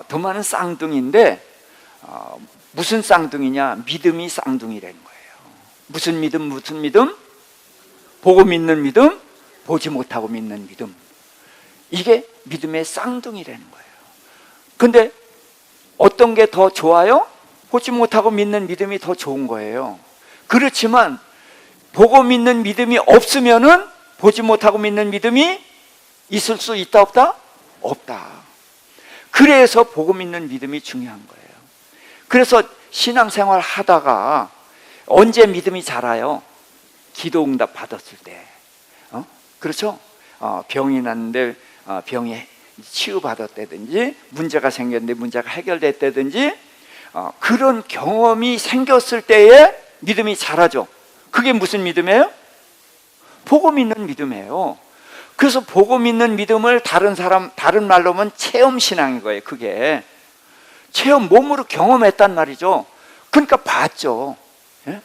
도마는 쌍둥이인데 무슨 쌍둥이냐? 믿음이 쌍둥이라는 거예요. 무슨 믿음? 무슨 믿음? 보고 믿는 믿음, 보지 못하고 믿는 믿음. 이게 믿음의 쌍둥이라는 거예요. 근데 어떤 게 더 좋아요? 보지 못하고 믿는 믿음이 더 좋은 거예요. 그렇지만 보고 믿는 믿음이 없으면은 보지 못하고 믿는 믿음이 있을 수 있다 없다? 없다. 그래서 보고 믿는 믿음이 중요한 거예요. 그래서 신앙생활 하다가 언제 믿음이 자라요? 기도 응답 받았을 때. 그렇죠? 병이 났는데 병이 치유받았다든지, 문제가 생겼는데 문제가 해결됐다든지, 그런 경험이 생겼을 때에 믿음이 자라죠. 그게 무슨 믿음이에요? 보고 믿는 믿음이에요. 그래서 보고 믿는 믿음을 다른 말로 하면 체험신앙인 거예요. 그게 체험, 몸으로 경험했단 말이죠. 그러니까 봤죠. 예?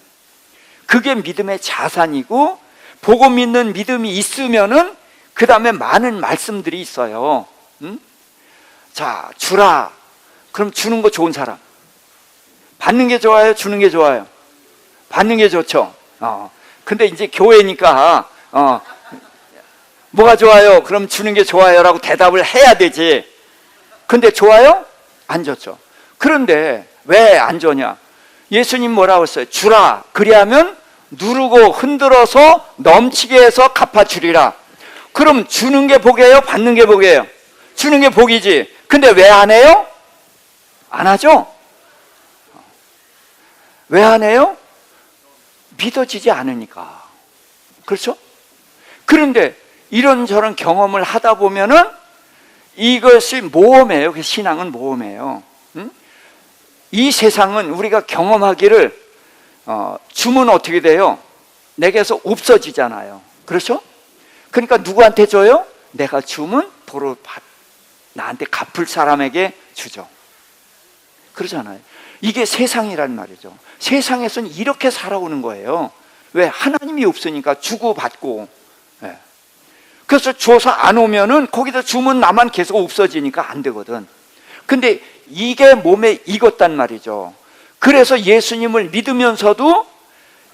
그게 믿음의 자산이고, 보고 믿는 믿음이 있으면은 그 다음에 많은 말씀들이 있어요. 자, 주라. 그럼 주는 거 좋은 사람. 받는 게 좋아요? 주는 게 좋아요? 받는 게 좋죠. 근데 이제 교회니까 뭐가 좋아요? 그럼 주는 게 좋아요 라고 대답을 해야 되지. 근데 좋아요? 안 좋죠. 그런데 왜 안 좋냐? 예수님 뭐라고 했어요? 주라. 그리하면 누르고 흔들어서 넘치게 해서 갚아주리라. 그럼 주는 게 복이에요? 받는 게 복이에요? 주는 게 복이지. 근데 왜 안 해요? 안 하죠? 왜 안 해요? 믿어지지 않으니까. 그렇죠? 그런데 이런저런 경험을 하다 보면은 이것이 모험이에요. 신앙은 모험이에요. 이 세상은 우리가 경험하기를 주면 어떻게 돼요? 내게서 없어지잖아요. 그렇죠? 그러니까 누구한테 줘요? 내가 주면 도로 나한테 갚을 사람에게 주죠. 그러잖아요. 이게 세상이란 말이죠. 세상에서는 이렇게 살아오는 거예요. 왜? 하나님이 없으니까 주고받고. 네. 그래서 줘서 안 오면은 거기다 주면 나만 계속 없어지니까 안 되거든. 근데 이게 몸에 익었단 말이죠. 그래서 예수님을 믿으면서도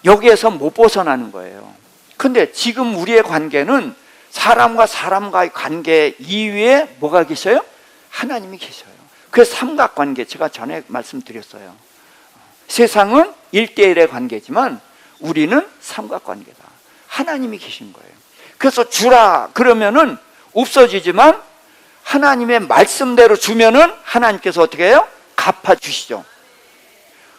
여기에서 못 벗어나는 거예요. 근데 지금 우리의 관계는 사람과 사람과의 관계 이외에 뭐가 계셔요? 하나님이 계셔요. 그래서 삼각관계, 제가 전에 말씀드렸어요. 세상은 1대1의 관계지만 우리는 삼각관계다. 하나님이 계신 거예요. 그래서 주라 그러면은 없어지지만 하나님의 말씀대로 주면은 하나님께서 어떻게 해요? 갚아주시죠.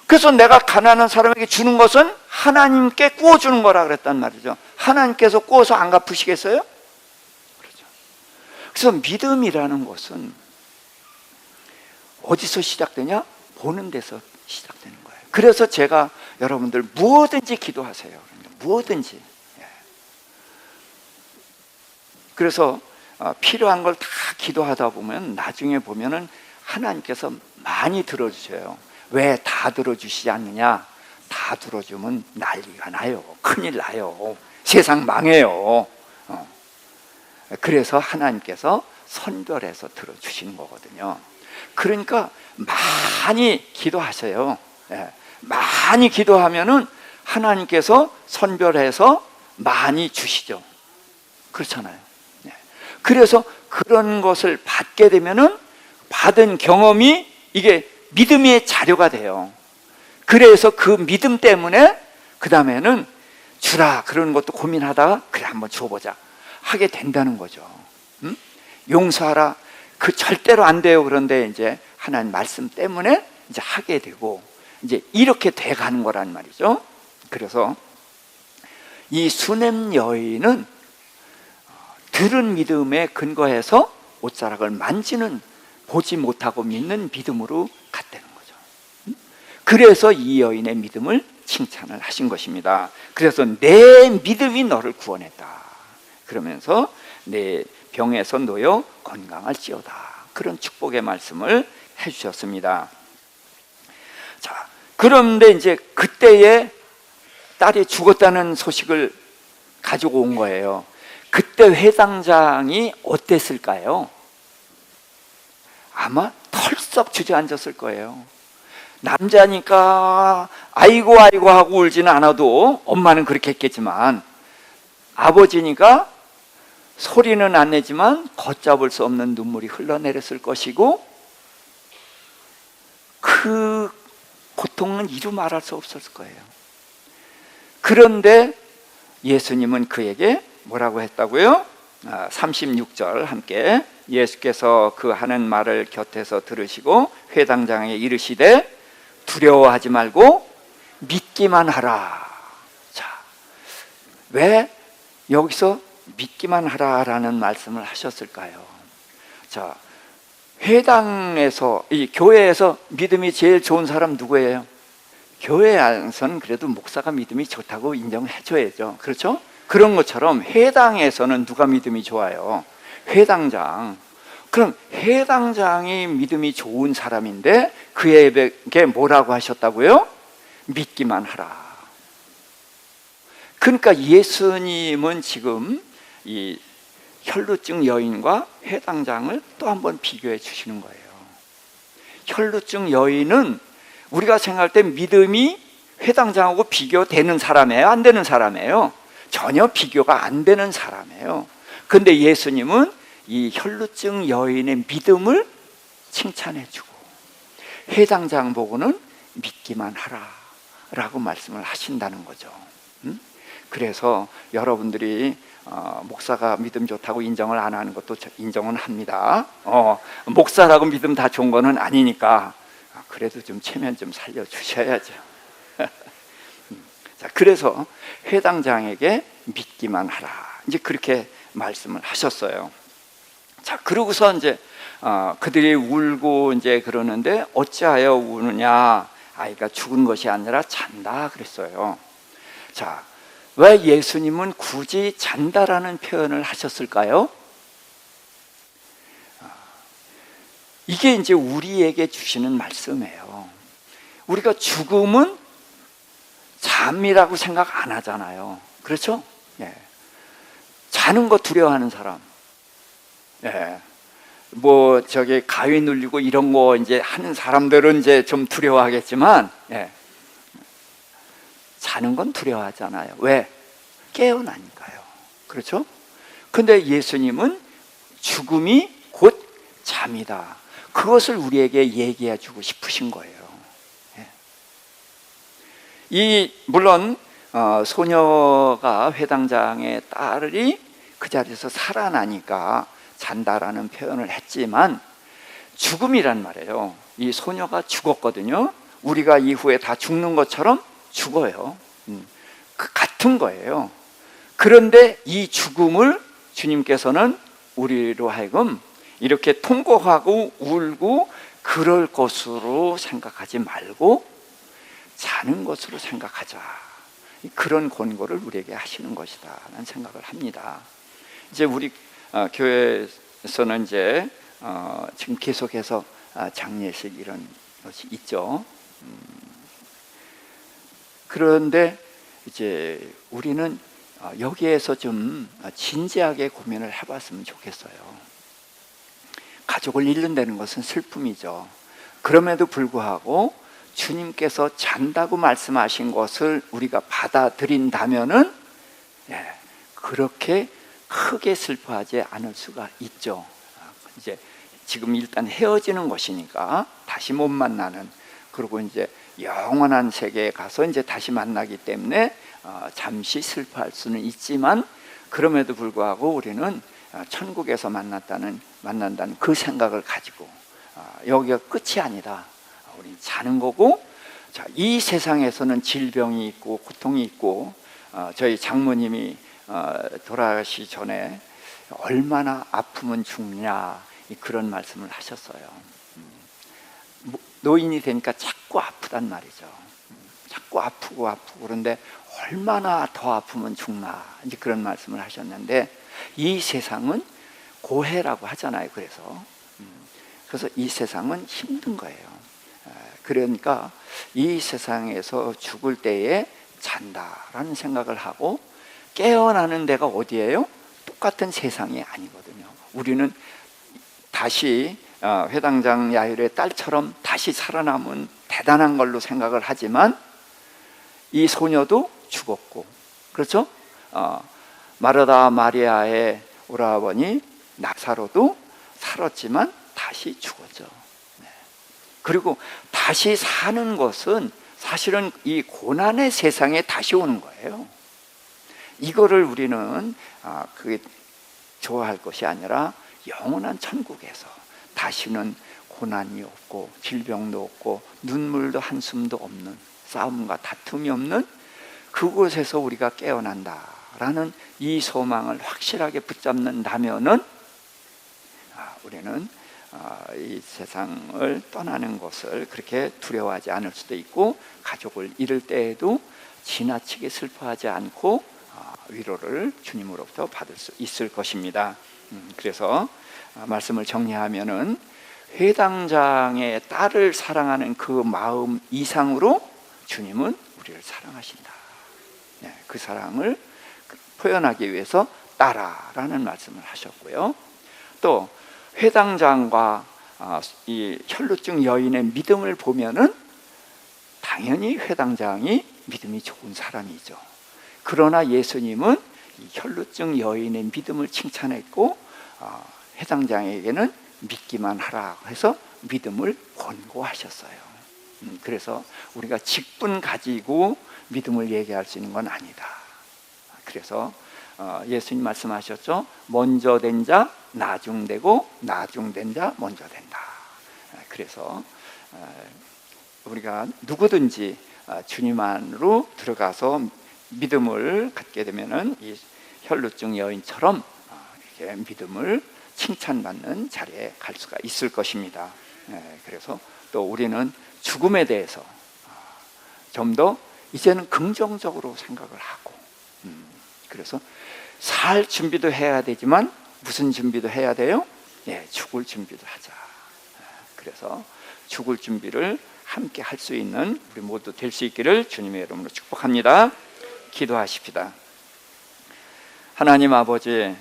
그래서 내가 가난한 사람에게 주는 것은 하나님께 구워주는 거라 그랬단 말이죠. 하나님께서 구워서 안 갚으시겠어요? 그렇죠. 그래서 믿음이라는 것은 어디서 시작되냐? 보는 데서 시작되는 거예요. 그래서 제가 여러분들 무엇든지 기도하세요. 무엇든지. 그래서 필요한 걸 다 기도하다 보면 나중에 보면은 하나님께서 많이 들어주셔요. 왜 다 들어주시지 않느냐? 다 들어주면 난리가 나요. 큰일 나요. 세상 망해요. 그래서 하나님께서 선별해서 들어주시는 거거든요. 그러니까 많이 기도하세요. 많이 기도하면은 하나님께서 선별해서 많이 주시죠. 그렇잖아요. 네. 그래서 그런 것을 받게 되면은 받은 경험이 이게 믿음의 자료가 돼요. 그래서 그 믿음 때문에 그 다음에는 주라 그러는 것도 고민하다가 그래 한번 줘보자 하게 된다는 거죠. 용서하라 그 절대로 안 돼요. 그런데 이제 하나님 말씀 때문에 이제 하게 되고 이제 이렇게 돼 가는 거란 말이죠. 그래서 이 수넴 여인은 들은 믿음에 근거해서 옷자락을 만지는 보지 못하고 믿는 믿음으로 갔다는 거죠. 그래서 이 여인의 믿음을 칭찬을 하신 것입니다. 그래서 내 믿음이 너를 구원했다 그러면서 내 병에서 놓여 건강할지어다 그런 축복의 말씀을 해주셨습니다. 자, 그런데 이제 그때에 딸이 죽었다는 소식을 가지고 온 거예요. 그때 회당장이 어땠을까요? 아마 털썩 주저앉았을 거예요. 남자니까 아이고 아이고 하고 울지는 않아도 엄마는 그렇게 했겠지만 아버지니까 소리는 안 내지만 걷잡을 수 없는 눈물이 흘러내렸을 것이고 그 고통은 이루 말할 수 없었을 거예요. 그런데 예수님은 그에게 뭐라고 했다고요? 36절 함께 예수께서 그 하는 말을 곁에서 들으시고 회당장에게 이르시되 두려워하지 말고 믿기만 하라. 자, 왜 여기서 믿기만 하라라는 말씀을 하셨을까요? 자, 회당에서 이 교회에서 믿음이 제일 좋은 사람 누구예요? 교회 안에서는 그래도 목사가 믿음이 좋다고 인정해 줘야죠. 그렇죠? 그런 것처럼 회당에서는 누가 믿음이 좋아요? 회당장. 그럼 회당장이 믿음이 좋은 사람인데 그에게 뭐라고 하셨다고요? 믿기만 하라. 그러니까 예수님은 지금 이 혈루증 여인과 회당장을 또 한번 비교해 주시는 거예요. 혈루증 여인은 우리가 생각할 때 믿음이 회당장하고 비교되는 사람이에요? 안 되는 사람이에요? 전혀 비교가 안 되는 사람이에요. 근데 예수님은 이 혈루증 여인의 믿음을 칭찬해 주고 회당장 보고는 믿기만 하라 라고 말씀을 하신다는 거죠. 그래서 여러분들이 목사가 믿음 좋다고 인정을 안 하는 것도 인정은 합니다. 목사라고 믿음 다 좋은 거는 아니니까 그래도 좀 체면 좀 살려주셔야죠. 자, 그래서 회당장에게 믿기만 하라 이제 그렇게 말씀을 하셨어요. 자, 그러고서 이제 그들이 울고 이제 그러는데 어찌하여 우느냐? 아이가 죽은 것이 아니라 잔다 그랬어요. 자, 왜 예수님은 굳이 잔다라는 표현을 하셨을까요? 이게 이제 우리에게 주시는 말씀이에요. 우리가 죽음은 잠이라고 생각 안 하잖아요. 그렇죠? 예. 자는 거 두려워하는 사람. 예. 뭐 저기 가위 눌리고 이런 거 이제 하는 사람들은 이제 좀 두려워하겠지만, 예. 자는 건 두려워하잖아요. 왜? 깨어나니까요. 그렇죠? 근데 예수님은 죽음이 곧 잠이다. 그것을 우리에게 얘기해 주고 싶으신 거예요. 예. 물론 소녀가 회당장의 딸이 그 자리에서 살아나니까 잔다라는 표현을 했지만 죽음이란 말이에요. 이 소녀가 죽었거든요. 우리가 이후에 다 죽는 것처럼 죽어요. 그 같은 거예요. 그런데 이 죽음을 주님께서는 우리로 하여금 이렇게 통곡하고 울고 그럴 것으로 생각하지 말고 자는 것으로 생각하자. 그런 권고를 우리에게 하시는 것이다 라는 생각을 합니다. 이제 우리 교회에서는 이제 지금 계속해서 장례식 이런 것이 있죠. 그런데 이제 우리는 여기에서 좀 진지하게 고민을 해봤으면 좋겠어요. 가족을 잃는다는 것은 슬픔이죠. 그럼에도 불구하고 주님께서 잔다고 말씀하신 것을 우리가 받아들인다면은 그렇게 크게 슬퍼하지 않을 수가 있죠. 이제 지금 일단 헤어지는 것이니까 다시 못 만나는, 그리고 이제 영원한 세계에 가서 이제 다시 만나기 때문에 잠시 슬퍼할 수는 있지만, 그럼에도 불구하고 우리는 천국에서 만난다는 그 생각을 가지고 여기가 끝이 아니다. 우리 자는 거고, 자, 이 세상에서는 질병이 있고 고통이 있고, 저희 장모님이 돌아가시 전에 얼마나 아프면 죽냐 그런 말씀을 하셨어요. 노인이 되니까 자꾸 아프단 말이죠. 자꾸 아프고 그런데 얼마나 더 아프면 죽나 이제 그런 말씀을 하셨는데, 이 세상은 고해라고 하잖아요. 그래서 이 세상은 힘든 거예요. 그러니까 이 세상에서 죽을 때에 잔다라는 생각을 하고, 깨어나는 데가 어디예요? 똑같은 세상이 아니거든요. 우리는 다시 회당장 야율의 딸처럼 다시 살아남은 대단한 걸로 생각을 하지만, 이 소녀도 죽었고, 그렇죠? 마르다 마리아의 오라버니 나사로도 살았지만 다시 죽었죠. 그리고 다시 사는 것은 사실은 이 고난의 세상에 다시 오는 거예요. 이거를 우리는 그게 좋아할 것이 아니라, 영원한 천국에서 다시는 고난이 없고 질병도 없고 눈물도 한숨도 없는, 싸움과 다툼이 없는 그곳에서 우리가 깨어난다라는 이 소망을 확실하게 붙잡는다면은 우리는 이 세상을 떠나는 것을 그렇게 두려워하지 않을 수도 있고, 가족을 잃을 때에도 지나치게 슬퍼하지 않고 위로를 주님으로부터 받을 수 있을 것입니다. 그래서 말씀을 정리하면은, 회당장의 딸을 사랑하는 그 마음 이상으로 주님은 우리를 사랑하신다. 그 사랑을 표현하기 위해서 딸아라는 말씀을 하셨고요. 또 회당장과 이 혈루증 여인의 믿음을 보면은 당연히 회당장이 믿음이 좋은 사람이죠. 그러나 예수님은 이 혈루증 여인의 믿음을 칭찬했고, 회당장에게는 믿기만 하라고 해서 믿음을 권고하셨어요. 그래서 우리가 직분 가지고 믿음을 얘기할 수 있는 건 아니다. 그래서 예수님 말씀하셨죠. 먼저 된 자 나중되고 나중된 자 먼저 된다. 그래서 우리가 누구든지 주님 안으로 들어가서 믿음을 갖게 되면은 이 혈루증 여인처럼 이렇게 믿음을 칭찬받는 자리에 갈 수가 있을 것입니다. 그래서 또 우리는 죽음에 대해서 좀 더 이제는 긍정적으로 생각을 하고, 그래서 살 준비도 해야 되지만 무슨 준비도 해야 돼요? 죽을 준비도 하자. 그래서 죽을 준비를 함께 할 수 있는 우리 모두 될 수 있기를 주님의 이름으로 축복합니다. 기도하십시다. 하나님 아버지,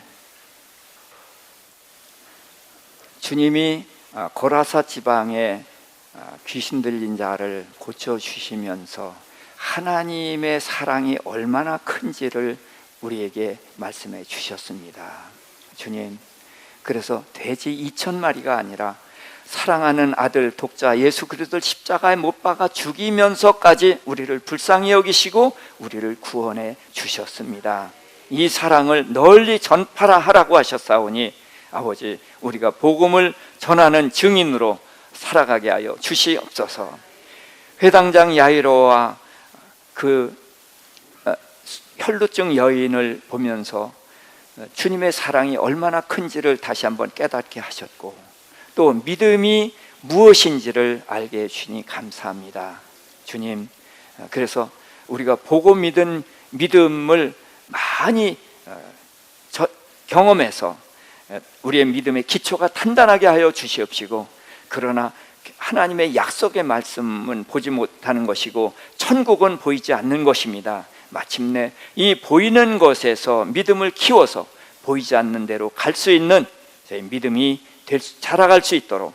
주님이 고라사 지방에 귀신 들린 자를 고쳐주시면서 하나님의 사랑이 얼마나 큰지를 우리에게 말씀해 주셨습니다. 주님, 그래서 돼지 2,000마리가 아니라 사랑하는 아들 독자 예수 그리스도를 십자가에 못 박아 죽이면서까지 우리를 불쌍히 여기시고 우리를 구원해 주셨습니다. 이 사랑을 널리 전파라 하라고 하셨사오니 아버지, 우리가 복음을 전하는 증인으로 살아가게 하여 주시옵소서. 회당장 야이로와 그 혈루증 여인을 보면서 주님의 사랑이 얼마나 큰지를 다시 한번 깨닫게 하셨고, 또 믿음이 무엇인지를 알게 해주시니 감사합니다. 주님, 그래서 우리가 보고 믿은 믿음을 많이 경험해서 우리의 믿음의 기초가 단단하게 하여 주시옵시고, 그러나 하나님의 약속의 말씀은 보지 못하는 것이고 천국은 보이지 않는 것입니다. 마침내 이 보이는 것에서 믿음을 키워서 보이지 않는 대로 갈 수 있는 저희 믿음이 자라갈 수 있도록,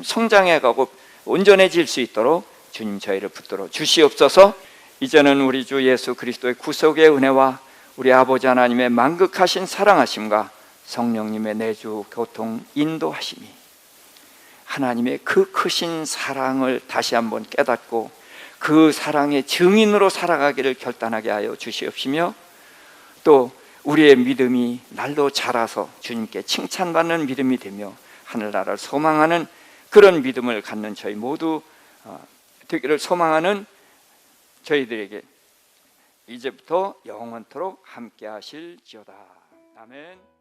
성장해가고 온전해질 수 있도록 주님 저희를 붙들어 주시옵소서. 이제는 우리 주 예수 그리스도의 구속의 은혜와 우리 아버지 하나님의 만극하신 사랑하심과 성령님의 내주 교통 인도하심이, 하나님의 그 크신 사랑을 다시 한번 깨닫고 그 사랑의 증인으로 살아가기를 결단하게 하여 주시옵시며, 또 우리의 믿음이 날로 자라서 주님께 칭찬받는 믿음이 되며 하늘나라를 소망하는 그런 믿음을 갖는 저희 모두 되기를 소망하는 저희들에게 이제부터 영원토록 함께 하실지어다. 아멘.